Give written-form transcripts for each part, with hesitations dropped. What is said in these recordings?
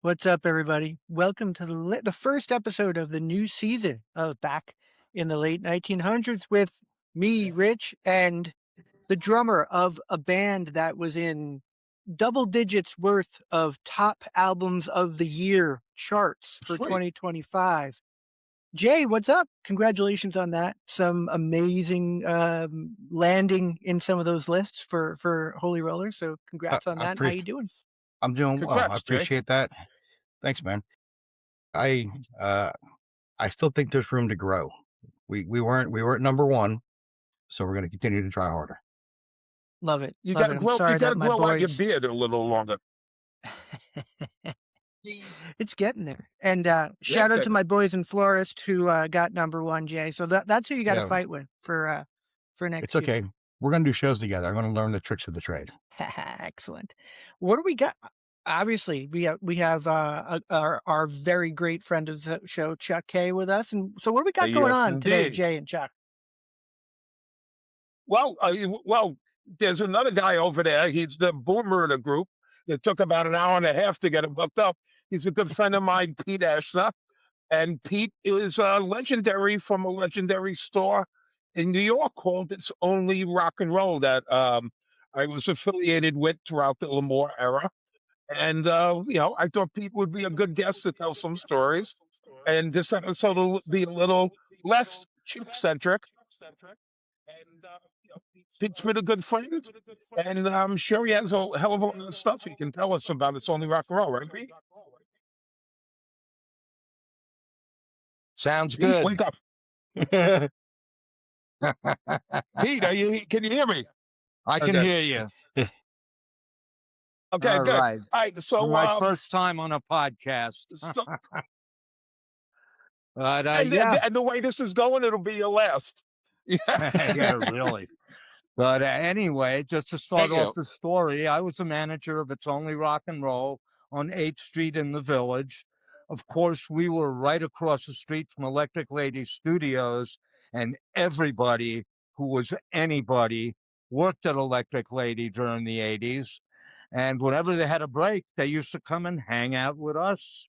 What's up, everybody? Welcome to the first episode of the new season of Back in the Late 1900s with me, Rich, and the drummer of a band that was in double digits worth of top albums of the year charts for Sweet. 2025. Jay, what's up? Congratulations on that. Some amazing landing in some of those lists for Holy Rollers. So congrats on that. How you doing? I'm doing well. I Congrats, Jay. appreciate that. Thanks, man. I I still think there's room to grow. We weren't number one, so we're going to continue to try harder. Love it. You Love gotta it. I'm grow. sorry You gotta that my grow out your boys. beard a little longer. It's getting there. And shout out to my boys in Florist who got number one, Jay. So that's who you got to Yeah. fight with for next It's okay. We're going to do shows together. I'm going to learn the tricks of the trade. Excellent. What do we got? Obviously, we have our very great friend of the show, Chuck Kaye, with us. And so what do we got going Yes, on today, indeed. Jay and Chuck? Well, there's another guy over there. He's the boomer of the group. It took about an hour and a half to get him hooked up. He's a good friend of mine, Pete Aschner. And Pete is legendary from a legendary store in New York called It's Only Rock and Roll that I was affiliated with throughout the Lemoore era. And, I thought Pete would be a good guest to tell some stories. And this episode will be a little less chip-centric. And, Pete's been a good friend. And I'm sure he has a hell of a lot of stuff he can tell us about It's Only Rock and Roll, right, Pete? Sounds Pete, good. wake up. Pete, can you hear me? I can Okay. hear you. Okay, All good. right. All right, so For my first time on a podcast. But yeah, and the way this is going, it'll be your last. yeah, really. But anyway, just to start off the story, I was a manager of It's Only Rock and Roll on 8th Street in the Village. Of course, we were right across the street from Electric Lady Studios, and everybody who was anybody worked at Electric Lady during the 80s. And whenever they had a break, they used to come and hang out with us.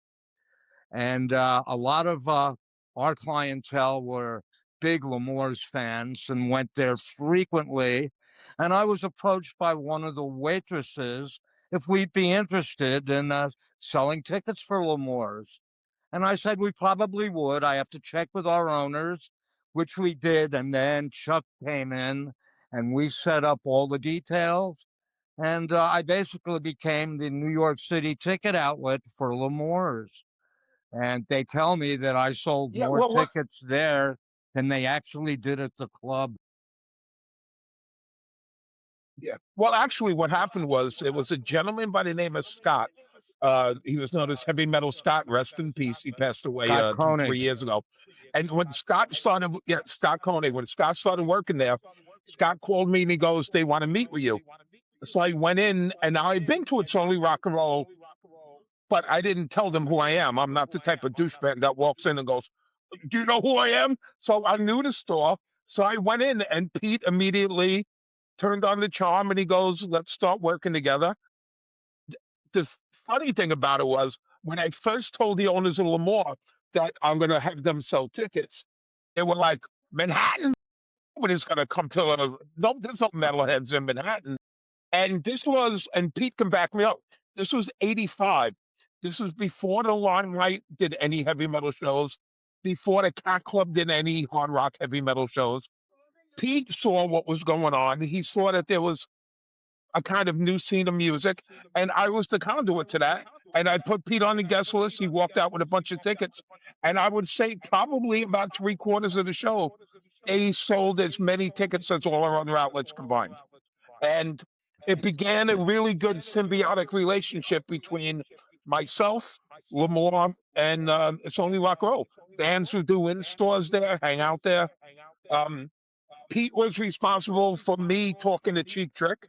And a lot of our clientele were big Lemore's fans and went there frequently. And I was approached by one of the waitresses if we'd be interested in selling tickets for Lemore's. And I said we probably would. I have to check with our owners, which we did. And then Chuck came in and we set up all the details. And I basically became the New York City ticket outlet for Lemore's. And they tell me that I sold more tickets there than they actually did at the club. Yeah. Well, actually, what happened was it was a gentleman by the name of Scott. He was known as Heavy Metal Scott. Rest in peace. He passed away 3 years ago. And when Scott started, Scott Koenig, when Scott started working there, Scott called me and he goes, "They want to meet with you." So I went in, and I've been to It's Only Rock and Roll, but I didn't tell them who I am. I'm not the type of douchebag that walks in and goes, "Do you know who I am?" So I knew the store. So I went in, and Pete immediately turned on the charm, and he goes, "Let's start working together." The funny thing about it was when I first told the owners of Lemoore that I'm going to have them sell tickets, they were like, "Manhattan? Nobody's going to come to no, there's no metalheads in Manhattan." And and Pete can back me up, this was 85. This was before the Limelight did any heavy metal shows, before the Cat Club did any hard rock heavy metal shows. Pete saw what was going on. He saw that there was a kind of new scene of music, and I was the conduit to that. And I put Pete on the guest list. He walked out with a bunch of tickets. And I would say probably about 3/4 of the show, they sold as many tickets as all our other outlets combined. And it began a really good symbiotic relationship between myself, Lemoore, and It's Only Rock and Roll. Fans who do in stores there, hang out there. Pete was responsible for me talking to Cheap Trick.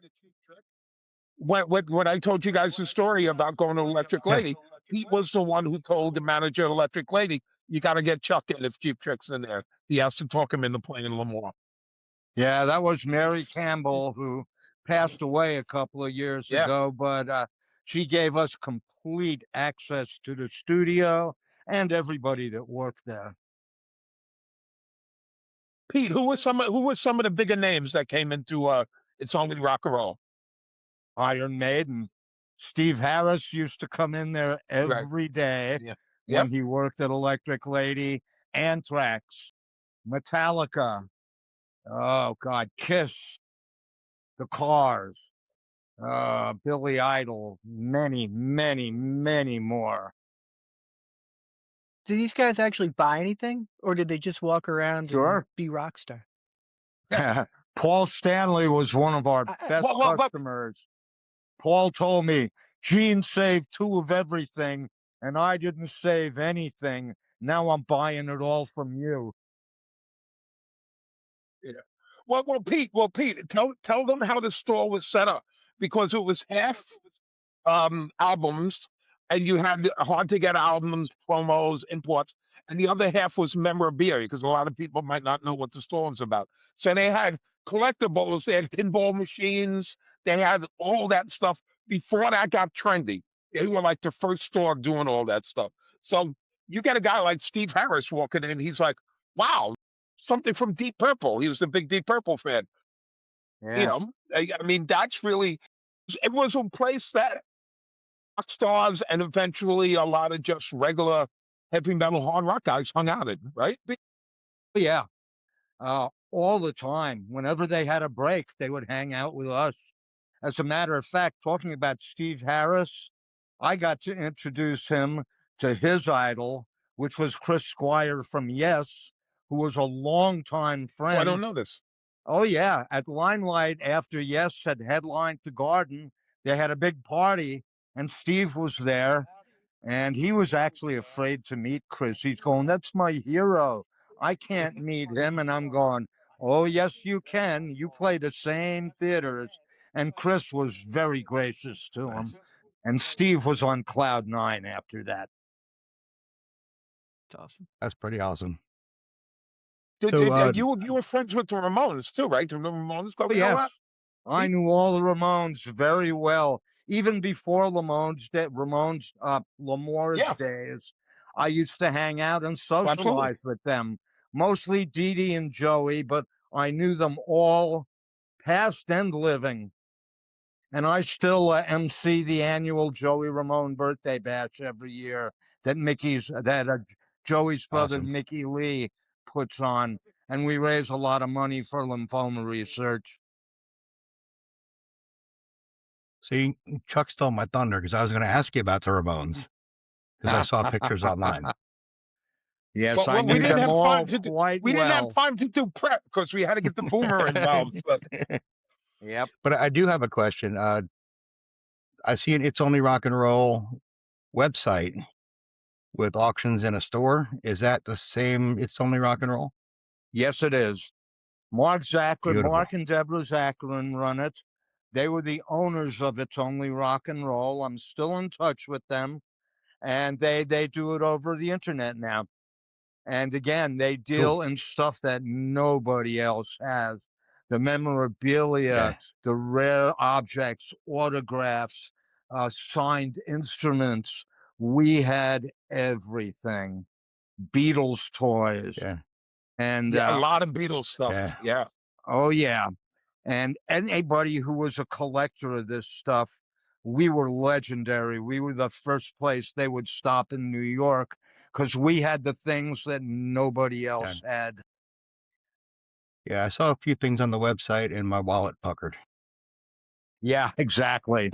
When I told you guys the story about going to Electric Lady, Pete was the one who told the manager of Electric Lady, "You got to get Chuck in if Cheap Trick's in there." He has to talk him into playing Lemoore. Yeah, that was Mary Campbell, who passed away a couple of years ago. But She gave us complete access to the studio and everybody that worked there. Pete, who was some of the bigger names that came into It's Only Rock and Roll? Iron Maiden. Steve Harris used to come in there Right. every day Yeah. when Yep. he worked at Electric Lady. Anthrax, Metallica, oh God, Kiss, The Cars, Billy Idol, many, many, many more. Did these guys actually buy anything, or did they just walk around and Sure. be rock star? Paul Stanley was one of our best customers. Paul told me, Gene saved 2 of everything, and I didn't save anything. Now I'm buying it all from you. Yeah. Well, Pete, tell them how the store was set up, because it was half albums, and you had hard to get albums, promos, imports, and the other half was memorabilia, because a lot of people might not know what the store was about. So they had collectibles, they had pinball machines, they had all that stuff before that got trendy. They were like the first store doing all that stuff. So you get a guy like Steve Harris walking in, he's like, wow, something from Deep Purple. He was a big Deep Purple fan. You Yeah. know, I mean, that's really, it was a place that rock stars and eventually a lot of just regular heavy metal hard rock guys hung out in, right? Yeah. All the time. Whenever they had a break, they would hang out with us. As a matter of fact, talking about Steve Harris, I got to introduce him to his idol, which was Chris Squire from Yes, who was a longtime Oh, I don't friend. know this. Oh, yeah. At Limelight, after Yes had headlined the Garden, they had a big party, and Steve was there. And he was actually afraid to meet Chris. He's going, that's my hero. I can't meet him. And I'm going, oh, yes, you can. You play the same theaters. And Chris was very gracious to him. And Steve was on cloud 9 after that. That's awesome. That's pretty awesome. You were friends with the Ramones too, right? The Ramones go back a lot? Yes, I knew all the Ramones very well. Even before Ramones Lamour's days, I used to hang out and socialize with them. Mostly Dee Dee and Joey, but I knew them all, past and living. And I still MC the annual Joey Ramone birthday bash every year that Joey's brother Awesome. Mickey Lee puts on, and we raise a lot of money for lymphoma research. See, Chuck stole my thunder because I was going to ask you about the Ramones because I saw pictures online. Yes, I knew them all quite well. We didn't have time to do prep because we had to get the boomer involved. But yep. But I do have a question. I see an It's Only Rock and Roll website with auctions in a store. Is that the same It's Only Rock and Roll? Yes, it is. Mark and Deborah Zacharian run it. They were the owners of It's Only Rock and Roll. I'm still in touch with them, and they do it over the internet now. And again, they deal in stuff that nobody else has. The memorabilia, the rare objects, autographs, signed instruments. We had everything. Beatles toys. Yeah. And a lot of Beatles stuff. Yeah. Oh, yeah. And anybody who was a collector of this stuff, we were legendary. We were the first place they would stop in New York because we had the things that nobody else had. Yeah, I saw a few things on the website and my wallet puckered. Yeah, exactly.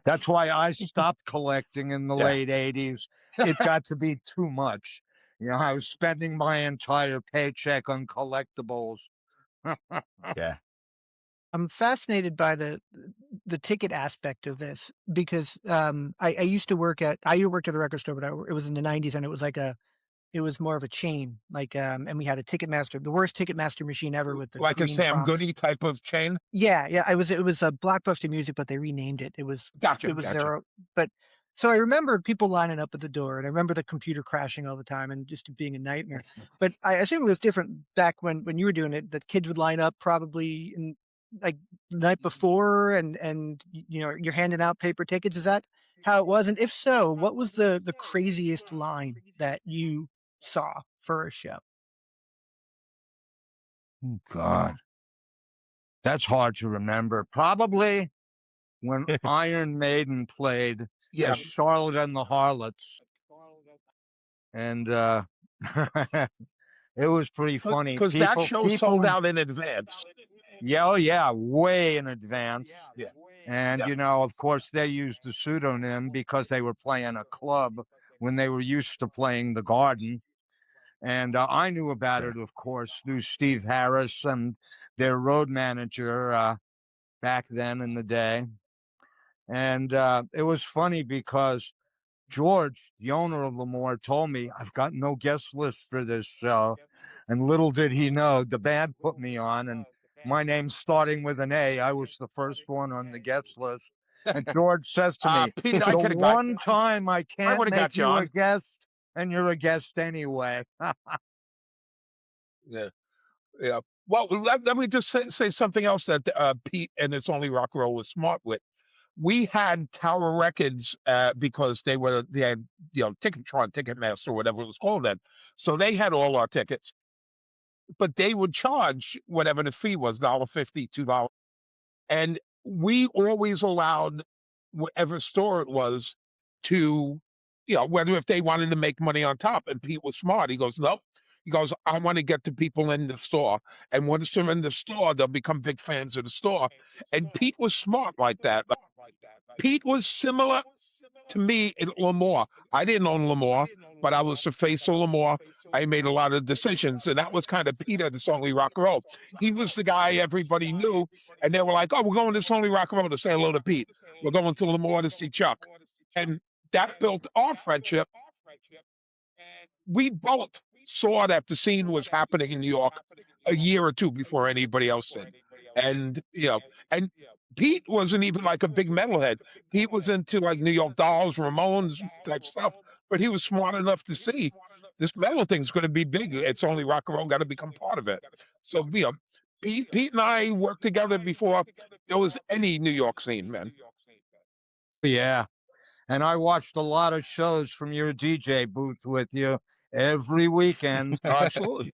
That's why I stopped collecting in the late 80s. It got to be too much. You know, I was spending my entire paycheck on collectibles. Yeah. I'm fascinated by the ticket aspect of this because I used to work at a record store, but it was in the 90s, and it was more of a chain, like and we had a Ticketmaster, the worst Ticketmaster machine ever with the like a Sam prompts. Goody type of chain. Yeah, it was a Blockbuster Music, but they renamed it. It was Gotcha. But so I remember people lining up at the door, and I remember the computer crashing all the time and just being a nightmare. But I assume it was different back when you were doing it. That kids would line up probably like the night before, and you know, you're handing out paper tickets. Is that how it was? And if so, what was the craziest line that you saw for a show? Oh, God. That's hard to remember. Probably when Iron Maiden played as Charlotte and the Harlots. And it was pretty funny. Because that show sold out in advance. Yeah, oh yeah, way in advance. Yeah. And, of course, they used the pseudonym because they were playing a club when they were used to playing the Garden. And I knew about it, of course, through Steve Harris and their road manager back then in the day. And it was funny because George, the owner of Lemoore, told me, I've got no guest list for this show. And little did he know, the band put me on, and my name's starting with an A. I was the first one on the guest list. And George says to me, Pete, the one time I can't make you a guest, and you're a guest anyway. Yeah. Yeah. Well, let me just say something else that Pete and It's Only Rock and Roll was smart with. We had Tower Records because they had Ticketron, Ticketmaster, whatever it was called then. So they had all our tickets, but they would charge whatever the fee was, $1.50, $2. And we always allowed whatever store it was to, whether if they wanted to make money on top. And Pete was smart. He goes, nope. He goes, I want to get the people in the store. And once they're in the store, they'll become big fans of the store. And Pete was smart like that. Pete was similar to me at Lemoore. I didn't own Lemoore, but I was the face of Lemoore. I made a lot of decisions, and that was kind of Peter, It's Only Rock and Roll. He was the guy everybody knew, and they were like, oh, we're going to It's Only Rock and Roll to say hello to Pete. We're going to Lemoore to see Chuck. And that built our friendship. We both saw that the scene was happening in New York a year or two before anybody else did. And, and Pete wasn't even like a big metalhead. Pete was into like New York Dolls, Ramones type stuff, but he was smart enough to see this metal thing's going to be big. It's Only Rock and Roll got to become part of it. So, Pete and I worked together before there was any New York scene, man. Yeah. And I watched a lot of shows from your DJ booth with you every weekend. Absolutely.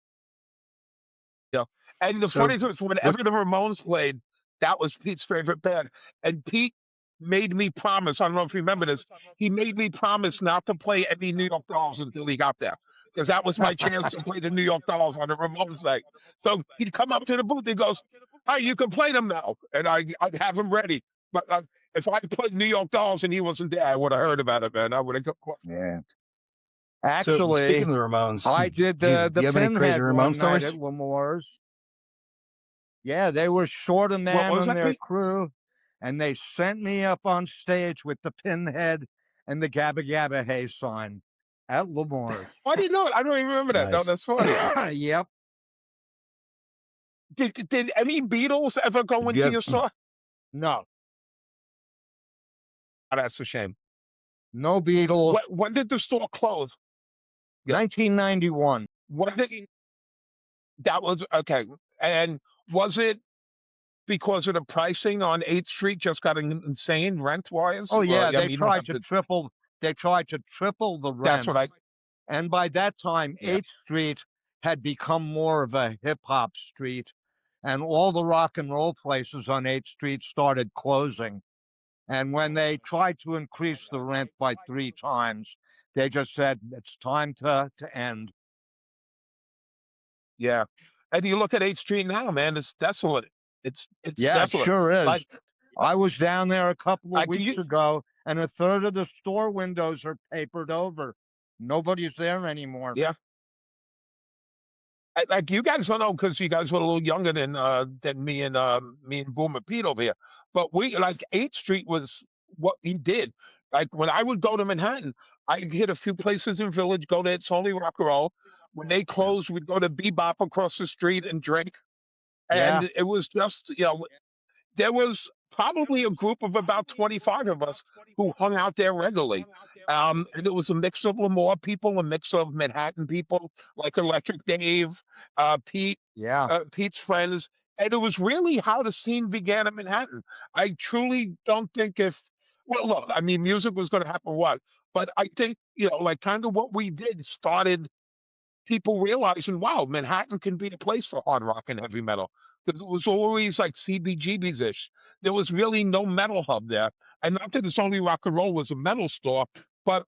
Yeah. And the funny thing is, whenever the Ramones played, that was Pete's favorite band. And Pete made me promise, I don't know if you remember this, he made me promise not to play any New York Dolls until he got there. Because that was my chance to play the New York Dolls on the Ramones night. So he'd come up to the booth, he goes, hey, you can play them now. And I'd have him ready. But if I played New York Dolls and he wasn't there, I would have heard about it, man. I would have got caught. Yeah. So Actually, speaking of the Ramones, I did do you the have any crazy Pinhead one Ramones night stories? at Lemoore's. Yeah, they were short a What man was on that, their Pete? crew, and they sent me up on stage with the Pinhead and the Gabba Gabba Hay sign at Lemoore's. I didn't know it. I don't even remember that. No, Nice. that's funny. Yep. Did any Beatles ever go Did you into have- your store? No, Oh, that's a shame. no Beatles. When did the store close? Yeah. 1991. That was okay. And was it because of the pricing on 8th Street just got insane rent wise? Oh yeah, I they mean, tried to triple. They tried to triple the rent. that's what And by that time, Yeah. 8th Street had become more of a hip hop street, and all the rock and roll places on 8th Street started closing. And when they tried to increase the rent by 3 times, they just said it's time to end. Yeah. And you look at 8th Street now, man, it's desolate. It's Yeah, it desolate. sure is. Like, I was down there a couple of like weeks ago, and a third of the store windows are papered over. Nobody's there anymore. Yeah. Like you guys don't know because you guys were a little younger than me and Boomer Pete over here. But we like 8th Street was what we did. Like when I would go to Manhattan, I'd hit a few places in Village, go to It's Only Rock and Roll. When they closed, we'd go to Bebop across the street and drink. And Yeah. it was just, there was probably a group of about 25 of us who hung out there regularly. And it was a mix of Lemoore people, a mix of Manhattan people, like Electric Dave, Pete, Yeah. Pete's friends. And it was really how the scene began in Manhattan. I truly don't think if Well, look, I mean, music was going to happen what, but I think, you know, like kind of what we did started people realizing, wow, Manhattan can be a place for hard rock and heavy metal. Because it was always like CBGB's ish. There was really no metal hub there. And not that it's only rock and roll was a metal store, but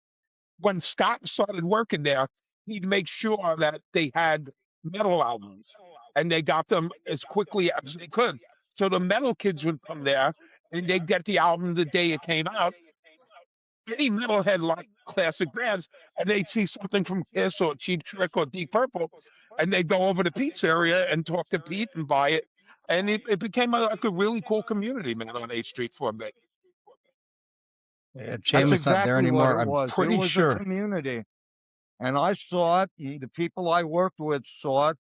when Scott started working there, he'd make sure that they had metal albums and they got them as quickly as they could. So the metal kids would come there and they'd get the album the day it came out. Any metalhead like classic bands, and they'd see something from Kiss or Cheap Trick or Deep Purple, and they'd go over to Pete's area and talk to Pete and buy it. And it became like a really cool community, man, on 8th Street for a bit. Yeah, That's Shame it's not there exactly what anymore. it I'm was. It pretty was a sure. community. And I saw it, and the people I worked with saw it.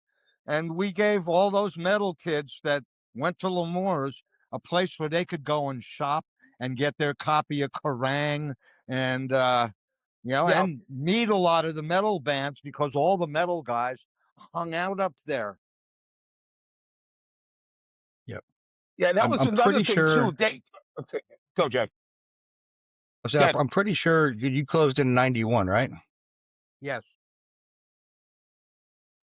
And we gave all those metal kids that went to Lemore's a place where they could go and shop and get their copy of Kerrang and, Yeah, and meet a lot of the metal bands because all the metal guys hung out up there. Yep. yeah, that was I'm another pretty thing too. sure. They okay, go, Jack. Good. I'm pretty sure you closed in '91, right? Yes.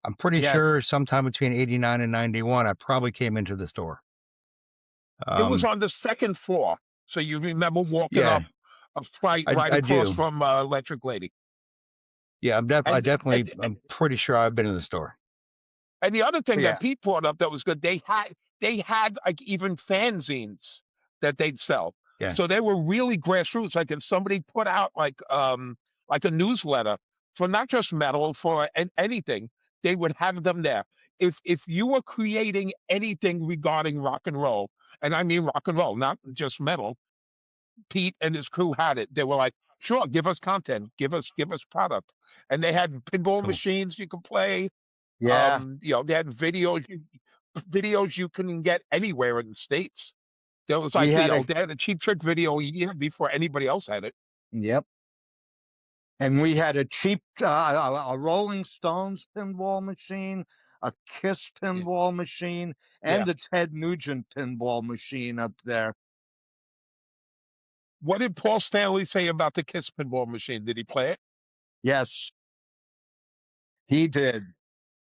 I'm pretty Yes. sure sometime between '89 and '91, I probably came into the store. It was on the second floor, so you remember walking Yeah, up a flight I right I across do. from Electric Lady. Yeah, And, and I'm pretty sure I've been in the store. And the other thing Yeah. that Pete brought up that was good, they had like even fanzines that they'd sell. Yeah. So they were really grassroots. Like if somebody put out like a newsletter for not just metal, for anything, they would have them there. If you were creating anything regarding rock and roll, and I mean rock and roll, not just metal, Pete and his crew had it. They were like, sure, give us content, give us product. And they had pinball Cool. machines you could play. Yeah. They had videos you can get anywhere in the States. There was We like, had a, they had a Cheap Trick video a year before anybody else had it. yep. And we had a cheap, a Rolling Stones pinball machine, a Kiss Yeah. pinball machine, Yeah. and a Ted Nugent pinball machine up there. What did Paul Stanley say about the Kiss pinball machine? Did he play it? Yes, he did.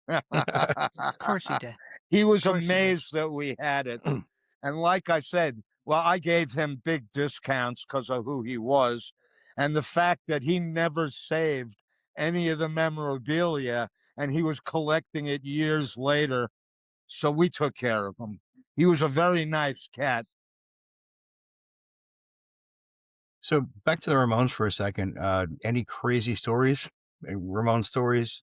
Of course he did. He Of was course he did. amazed that we had it. And like I said, well, I gave him big discounts because of who he was. And the fact that he never saved any of the memorabilia and he was collecting it years later. So we took care of him. He was a very nice cat. So back to the Ramones for a second. Any crazy stories? Ramones stories?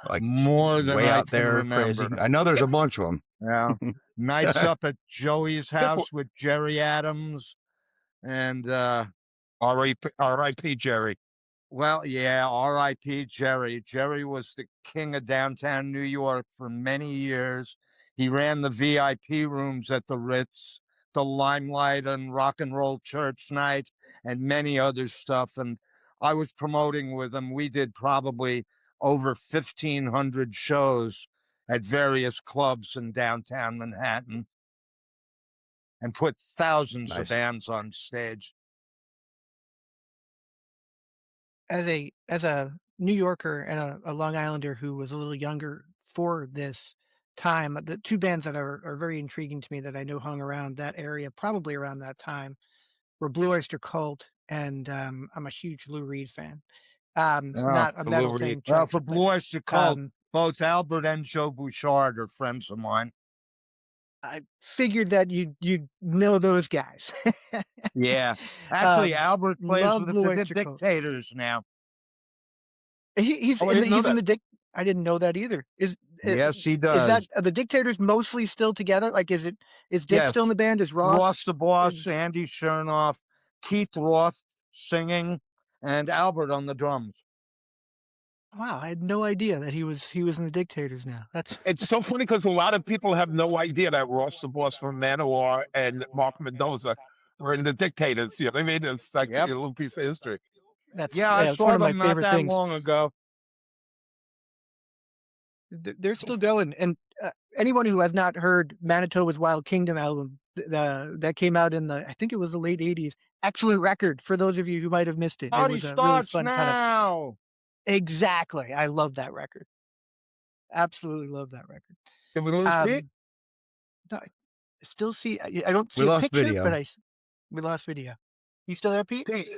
Like More than way I out can there, crazy. remember. I know there's a bunch of them. Yeah. Nights up at Joey's Pick one. house with Jerry Adams. And R.I.P. Jerry. well, yeah, R.I.P. Jerry. Jerry was the king of downtown New York for many years. He ran the VIP rooms at the Ritz, the Limelight and Rock and Roll Church Night, and many other stuff. And I was promoting with him. We did probably over 1,500 shows at various clubs in downtown Manhattan and put thousands of Nice. bands on stage. As a New Yorker and a Long Islander who was a little younger for this time, the two bands that are very intriguing to me that I know hung around that area, probably around that time, were Blue Oyster Cult and I'm a huge Lou Reed fan. Oh, Not a The Lou metal Reed. thing, well, Chuck, for but Blue Oyster Cult, both Albert and Joe Bouchard are friends of mine. I figured that you'd know those guys. Yeah. Actually, Albert plays Love with Blue the Oyster Cult. Dictators now. He's Oh, I in the didn't know he's in that. the dic. I didn't know that either. Yes, he Is that does. are the Dictators mostly still together? Like, is Dick still in Yes. the band? Is Ross the Boss, is- Andy Chernoff, Keith Roth singing, and Albert on the drums. Wow, I had no idea that he was in the Dictators now. That's It's so funny because a lot of people have no idea that Ross the Boss from Manowar and Mark Mendoza were in the Dictators. You know what I mean? It's like a little piece of history. Yeah, I it's one saw of my them not favorite that things. long ago. They're still going, and anyone who has not heard Manitoba's Wild Kingdom album that came out in I think it was the late '80s, excellent record for those of you who might have missed it. It Party was a really starts fun kind of. now. Exactly. I love that record. Absolutely love that record. Did we lose Pete? No, I still see. I don't see We a lost picture, video. but we lost video. You still there, Pete? Pete.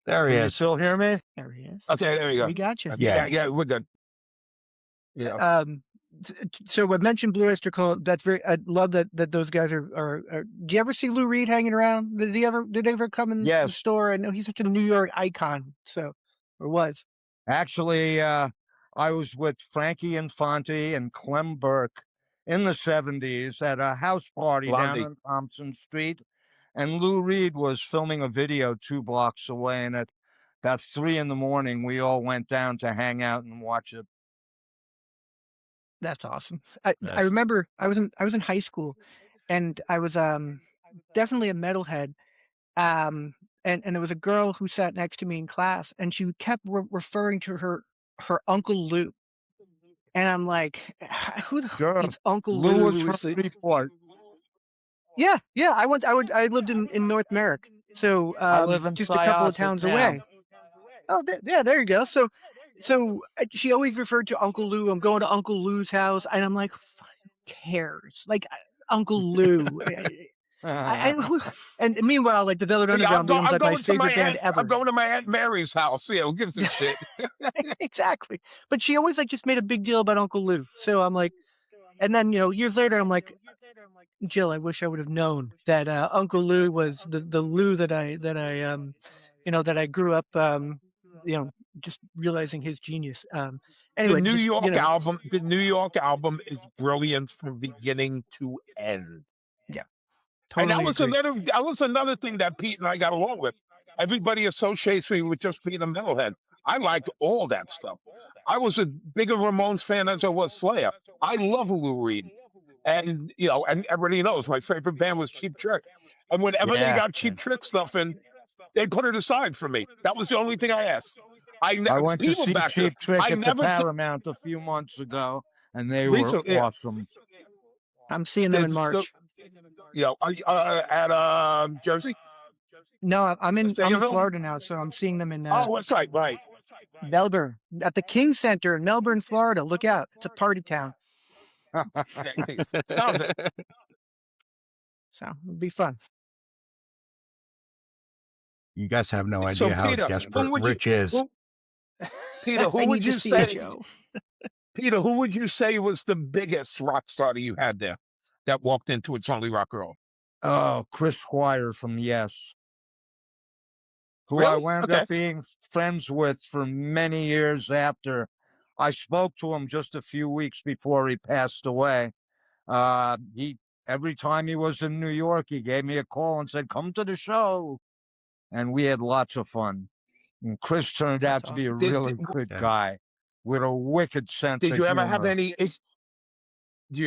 There he Can you is. still hear me? There he is. Okay, there you go. We got you. Yeah. We're good. Yeah. So I mentioned Blue Oyster Cult. That's very. I love that those guys are. Do you ever see Lou Reed hanging around? Did he ever come in the Yes. store? I know he's such a New York icon. So, or was. Actually, I was with Frankie Infante and Clem Burke in the 70s at a house party Blondie. down on Thompson Street. And Lou Reed was filming a video 2 blocks away. And at about 3 a.m, we all went down to hang out and watch it. That's awesome. I remember I was in high school, and I was definitely a metalhead. And there was a girl who sat next to me in class, and she kept referring to her Uncle Lou. And I'm like, who the Sure. is Uncle Lou Lou? was from Freeport. Yeah. I lived in North Merrick, so I live in just a couple of towns away. Oh, yeah, there you go. So she always referred to Uncle Lou. I'm going to Uncle Lou's house, and I'm like, who cares? Like Uncle Lou. And meanwhile, like the Velvet Underground becomes like my favorite band ever. I'm going to my Aunt Mary's house. Yeah, who gives a shit? Exactly. But she always like just made a big deal about Uncle Lou. So I'm like, and then years later, I'm like, Jill, I wish I would have known that Uncle Lou was the Lou that I grew up just realizing his genius. Anyway, the New York album is brilliant from beginning to end. Yeah, totally. And that was another thing that Pete and I got along with. Everybody associates me with just being a metalhead. I liked all that stuff. I was a bigger Ramones fan as I was Slayer. I love Lou Reed. And and everybody knows my favorite band was Cheap Trick. And whenever they got Cheap Trick stuff in, they put it aside for me. That was the only thing I asked. I went to see Cheap Trick at the Paramount a few months ago, and they were awesome. I'm seeing them in March. At Jersey? No, I'm in Florida now, so I'm seeing them in. Oh, that's right. Melbourne, at the King Center in Melbourne, Florida. Look out, it's a party town. Sounds it. So it'll be fun. You guys have no idea how desperate Rich is. Peter, who would you say? Peter, who would you say was the biggest rock star that you had there that walked into It's Only Rock and Roll? Oh, Chris Squire from Yes, who really? I wound up being friends with for many years after. I spoke to him just a few weeks before he passed away. Every time he was in New York, he gave me a call and said, "Come to the show." And we had lots of fun. And Chris turned out to be a really good guy with a wicked sense of humor. Did you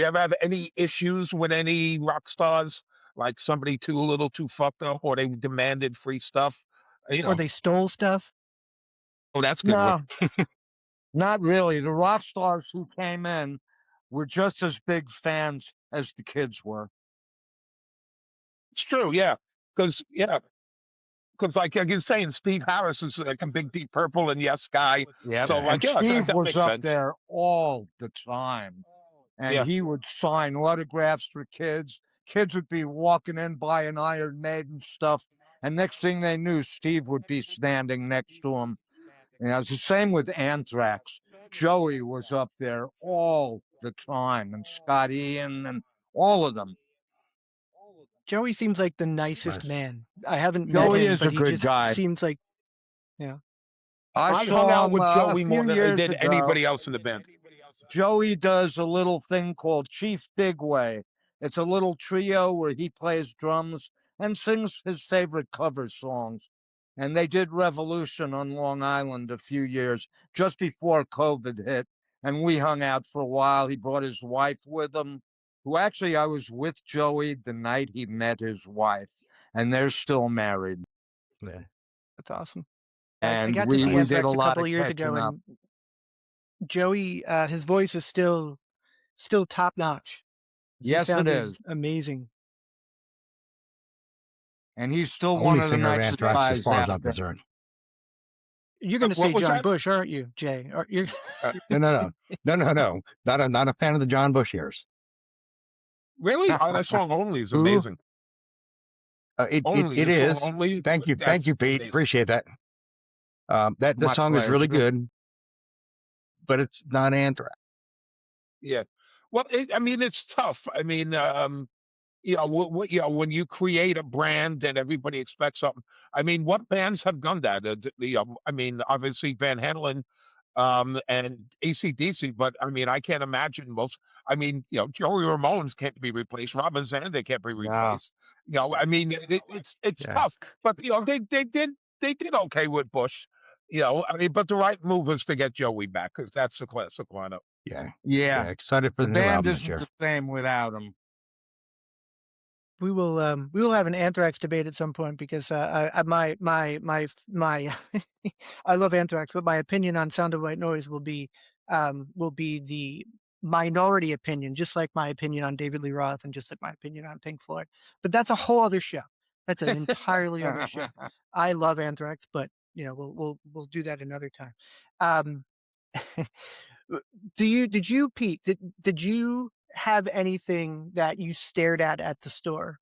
ever have any issues with any rock stars? Like somebody a little too fucked up, or they demanded free stuff? Or they stole stuff? Oh, that's good. No, not really. The rock stars who came in were just as big fans as the kids were. It's true, yeah. Because like you're saying, Steve Harris is like a big Deep Purple and Yes guy. Yeah, so like Steve that was up sense. there all the time, and he would sign autographs for kids. Kids would be walking in buying Iron Maiden stuff, and next thing they knew, Steve would be standing next to him. And it was the same with Anthrax. Joey was up there all the time, and Scott Ian, and all of them. Joey seems like the nicest man. I haven't Joey met him, is but a good guy. Seems like, I hung out with Joey more than I did anybody else in the band. Joey does a little thing called Chief Bigway. It's a little trio where he plays drums and sings his favorite cover songs. And they did Revolution on Long Island a few years just before COVID hit. And we hung out for a while. He brought his wife with him, who actually I was with Joey the night he met his wife. And they're still married. Yeah. That's awesome. And I got to see Anthrax a couple of years ago, and Joey, his voice is still top notch. Yes, it is amazing. and he's still Only one of the singer of nicest Anthrax, as guys far as out I'm there. concerned. You're going to What say was John that? Bush, aren't you, Jay? You're... No. Not a fan of the John Bush years. Really? Oh, that song Only is Who? amazing. It The song is. Only. Thank you, That's Pete. amazing. Appreciate that. The My song is really pleasure. good, but it's not Anthrax. Yeah. Well, I mean, it's tough. I mean, when you create a brand and everybody expects something. I mean, what bands have done that? I mean, obviously Van Halen, and AC/DC, but I mean, I can't imagine most. I mean, Joey Ramones can't be replaced. Robin Zander can't be Yeah. replaced. I mean, it's tough, but they did okay with Bush. I mean, but the right move was to get Joey back because that's the classic lineup. Yeah. Excited for The the new band album this isn't year. the same without him. We will have an Anthrax debate at some point because my I love Anthrax, but my opinion on Sound of White Noise will be the minority opinion, just like my opinion on David Lee Roth and just like my opinion on Pink Floyd. But that's a whole other show. That's an entirely other show. I love Anthrax, but we'll do that another time. Did you, Pete? Did you have anything that you stared at the store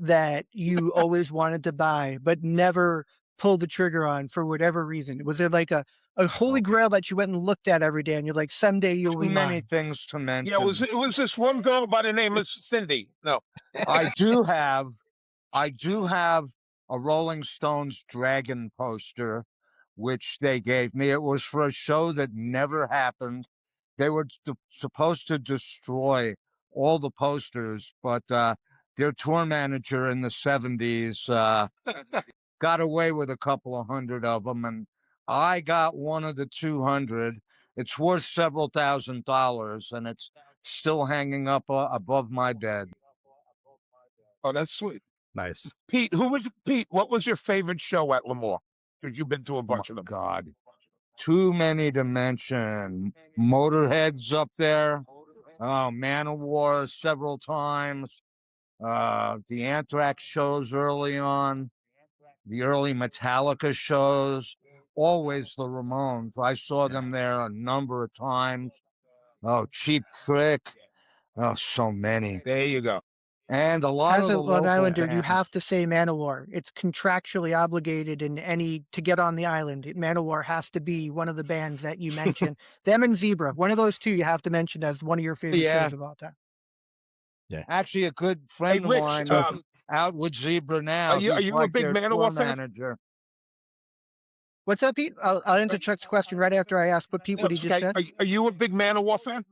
that you always wanted to buy but never pulled the trigger on for whatever reason? Was there like a holy grail that you went and looked at every day and you're like, someday you'll be Too many mine? things to mention. Yeah, it was this one girl by the name of Cindy. No, I do have a Rolling Stones Dragon poster, which they gave me. It was for a show that never happened. They were supposed to destroy all the posters, but their tour manager in the 70s got away with a couple of hundred of them, and I got one of the 200. It's worth several $1,000s, and it's still hanging up above my bed. oh, that's sweet. Nice. Pete, what was your favorite show at Lemoore? Because you've been to a bunch of them. God, too many to mention. Motorhead's up there. Oh, Manowar several times. The Anthrax shows early on. The early Metallica shows. Always the Ramones. I saw them there a number of times. Oh, Cheap Trick. Oh, so many. There you go. And a lot As of a the Long local Islander, you bands. have to say Manowar. It's contractually obligated to get on the island. Manowar has to be one of the bands that you mention. Them and Zebra, one of those two you have to mention as one of your favorite shows of all time. Yeah. Actually, a good Hey, friend of Rich, mine out with Zebra now. are He's you a like big their Manowar tour fan? manager. What's up, Pete? I'll answer Chuck's question right after I ask what he just said. Are you a big Manowar fan?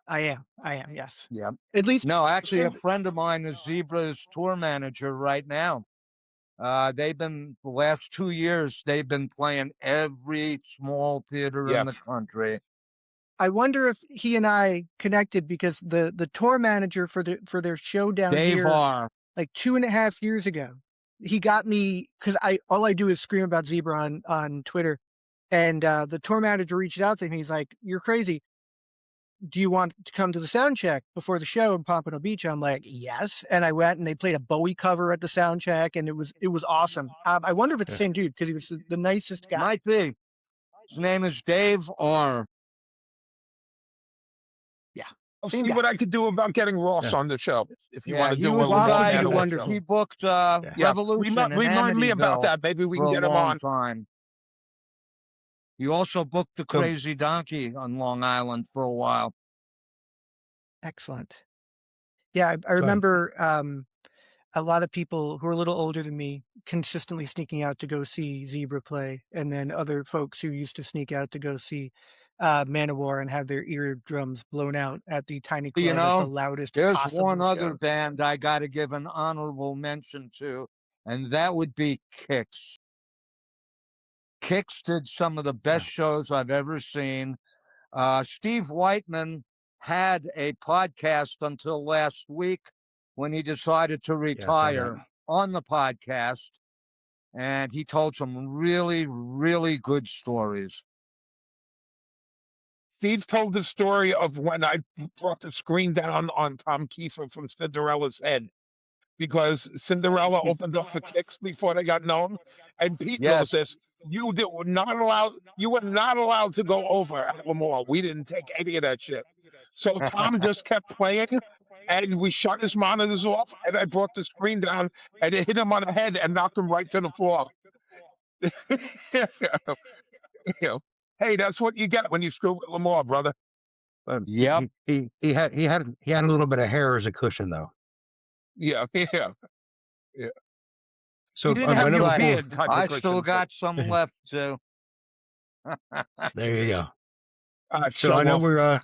I am, yes. Yeah. At least No, actually, a friend of mine is Zebra's tour manager right now. They've been the last 2 years. They've been playing every small theater in the country. I wonder if he and I connected because the tour manager for their show down here, like 2.5 years ago, he got me because all I do is scream about Zebra on Twitter, and the tour manager reached out to me. He's like, "You're crazy. Do you want to come to the sound check before the show in Pompano Beach?" I'm like, "Yes." And I went and they played a Bowie cover at the sound check, and it was awesome. I wonder if it's the same dude because he was the nicest guy. Might be. His name is Dave R. Yeah. I'll see what I could do about getting Ross on the show. If you want to do a Ross show. He booked Revolution. Remind me about that. Maybe we can get him on. Time. He also booked the Crazy Donkey on Long Island for a while. Excellent. Yeah, I remember a lot of people who are a little older than me consistently sneaking out to go see Zebra play, and then other folks who used to sneak out to go see Manowar and have their eardrums blown out at the tiny club at the loudest there's possible one other show. band I got to give an honorable mention to, and that would be Kix. Kix did some of the best shows I've ever seen. Steve Whiteman had a podcast until last week when he decided to retire on the podcast, and he told some really, really good stories. Steve told the story of when I brought the screen down on Tom Kiefer from Cinderella's Head because Cinderella opened up for Kicks before they got known, and Pete knows Yes. this. Were not allowed. You were not allowed to go over at Lamar. We didn't take any of that shit. So Tom just kept playing, and we shut his monitors off, and I brought the screen down, and it hit him on the head and knocked him right to the floor. You know, hey, that's what you get when you screw with Lamar, brother. Yep. He had a little bit of hair as a cushion, though. Yeah. So He didn't have I know your before, beard type of I cushion. still got some left too. there you go. So Show I know off.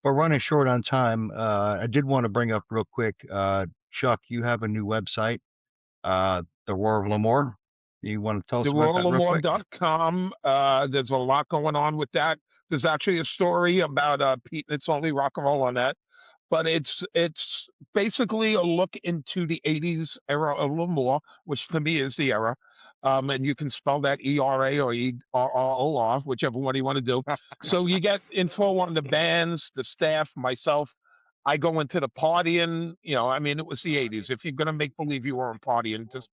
we're running short on time. I did want to bring up real quick, Chuck, you have a new website, The Roar of Lamore. You want to tell us about that real quick? TheRoyalLamore.com. There's a lot going on with that. There's actually a story about Pete and It's Only Rock and Roll on that. But it's basically a look into the 80s era of Lamore, which to me is the era. And you can spell that ERA or ERROR, whichever one you want to do. So you get info on the bands, the staff, myself. I go into the partying, I mean, it was the 80s. If you're going to make believe you weren't partying, just,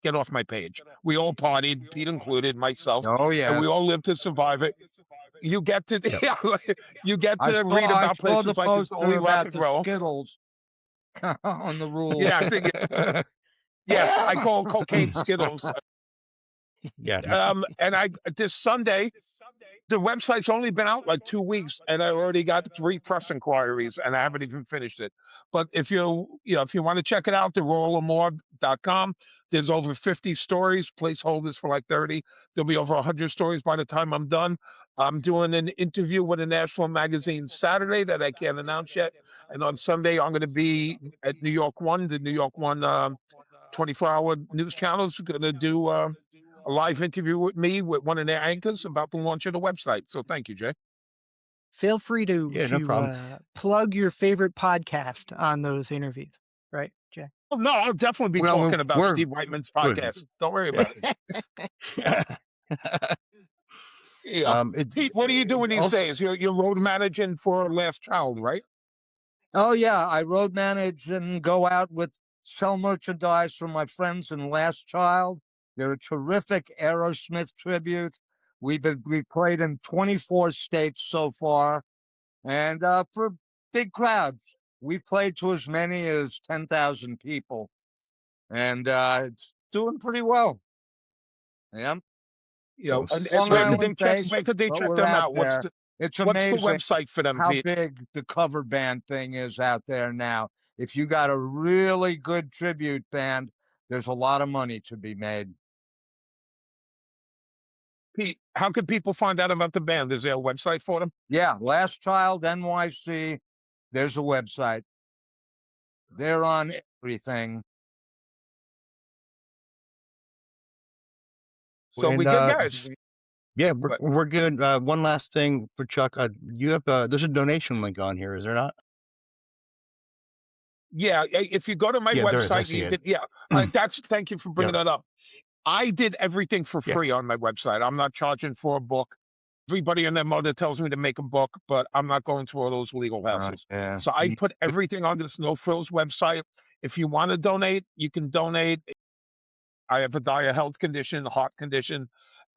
get off my page. We all partied, Pete included, myself, Oh yeah. and we all lived to survive it. You get to, you get to read I about saw places the like It's poster Only Rock about and the Roll. Skittles on the rules. Yeah, I think, I call cocaine Skittles. Yeah. And this Sunday, the website's only been out like 2 weeks, and I already got 3 press inquiries, and I haven't even finished it. But if if you want to check it out, theroyallamore.com. There's over 50 stories, placeholders for like 30. There'll be over 100 stories by the time I'm done. I'm doing an interview with a national magazine Saturday that I can't announce yet, and on Sunday I'm going to be at New York One, the New York One 24-hour news channel is going to do a live interview with me with one of their anchors about the launch of the website. So thank you, Jay. Feel free to no problem. Plug your favorite podcast on those interviews, right, Jay? Oh, no, I'll definitely be talking about Steve Whiteman's podcast. Don't worry about it. Pete, what are you doing these days? You're road managing for Last Child, right? Oh yeah, I road manage and go out with sell merchandise for my friends in Last Child. They're a terrific Aerosmith tribute. We played in 24 states so far, and for big crowds, we played to as many as 10,000 people, and it's doing pretty well. Yeah. And where could they check them out? It's what's the amazing website for them, how Pete? big the cover band thing is out there now. If you got a really good tribute band, there's a lot of money to be made. Pete, how can people find out about the band? Is there a website for them? Yeah, Last Child NYC. There's a website. They're on everything. So we good, guys. Yeah, we're good. One last thing for Chuck. You have there's a donation link on here, is there not? Yeah, if you go to my website, you can. Thank you for bringing that up. I did everything for free on my website. I'm not charging for a book. Everybody and their mother tells me to make a book, but I'm not going through all those legal hassles. So I put everything on this No Frills website. If you want to donate, you can donate. I have a dire health condition, a heart condition.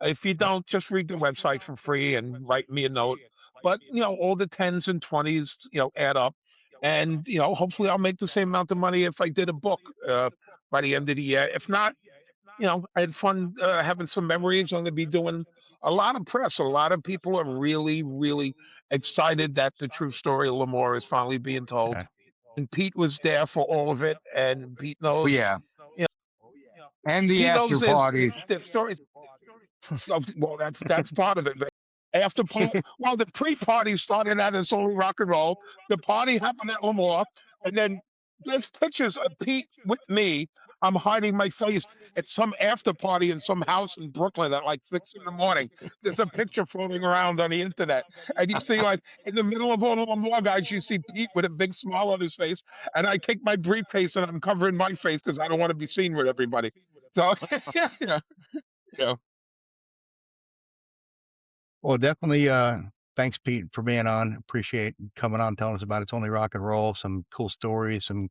If you don't, just read the website for free and write me a note. But all the 10s and 20s, add up, and hopefully I'll make the same amount of money if I did a book by the end of the year. If not, I had fun having some memories. I'm going to be doing a lot of press. A lot of people are really, really excited that the true story of Lamore is finally being told. And Pete was there for all of it, and Pete knows. And the after parties. The stories. Well, that's part of it. After the pre-party started at It's Only Rock and Roll. The party happened at Lamore, and then there's pictures of Pete with me. I'm hiding my face at some after party in some house in Brooklyn at like 6 a.m. There's a picture floating around on the internet, and you see, like, in the middle of all the Lamore guys, you see Pete with a big smile on his face, and I take my briefcase and I'm covering my face because I don't want to be seen with everybody. So, yeah. Well, definitely. Thanks, Pete, for being on. Appreciate coming on, telling us about It's Only Rock and Roll. Some cool stories, some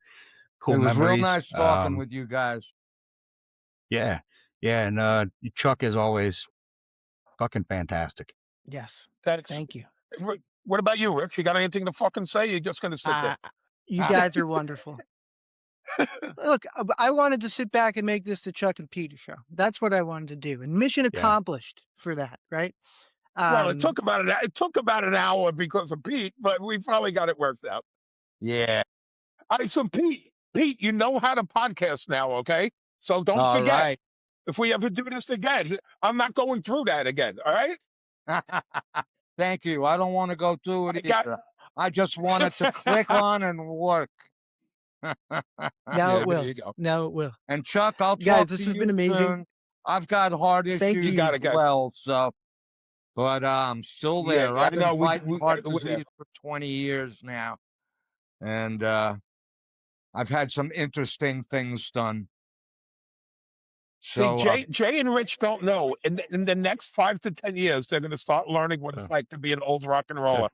cool It was real memories. nice talking with you guys. Yeah, and Chuck is always fucking fantastic. Yes. Thanks. Thank you. What about you, Rich? You got anything to fucking say? You're just gonna sit there. You guys are wonderful. Look, I wanted to sit back and make this the Chuck and Peter show. That's what I wanted to do, and mission accomplished for that, right? Well, it took about an hour because of Pete, but we finally got it worked out. Yeah. All right, so Pete, you know how to podcast now, okay? So don't All forget. right. If we ever do this again, I'm not going through that again. All right? Thank you. I don't want to go through it either. I just wanted to click on and work. Now it will. There you go. Now it will. And Chuck, I'll Guys, talk this to has you been amazing. soon. I've got heart Thank issues you. as well, so. But I'm still there. Yeah, I've been no, fighting heart we- disease for 20 years now, and I've had some interesting things done. So See, Jay and Rich don't know. In the next 5 to 10 years, they're going to start learning what it's like to be an old rock and roller.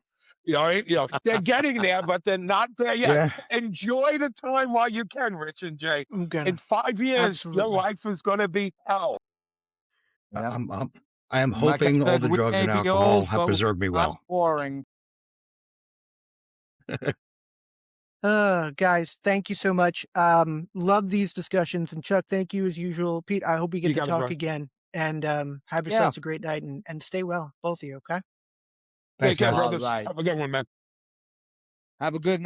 You know, they're getting there, but they're not there yet. Yeah. Enjoy the time while you can, Rich and Jay. I'm gonna. In 5 years, Absolutely. your life is going to be hell. yeah. I am Like I hoping all said, the we drugs may and be alcohol old, have but preserved me not well. boring. Guys, thank you so much. Love these discussions, and Chuck, thank you as usual. Pete, I hope we get You to got it, talk bro. again, and have yourselves a great night, and stay well, both of you. Okay. Thanks, Take care, guys. brothers. All right. Have a good one, man. Have a good night.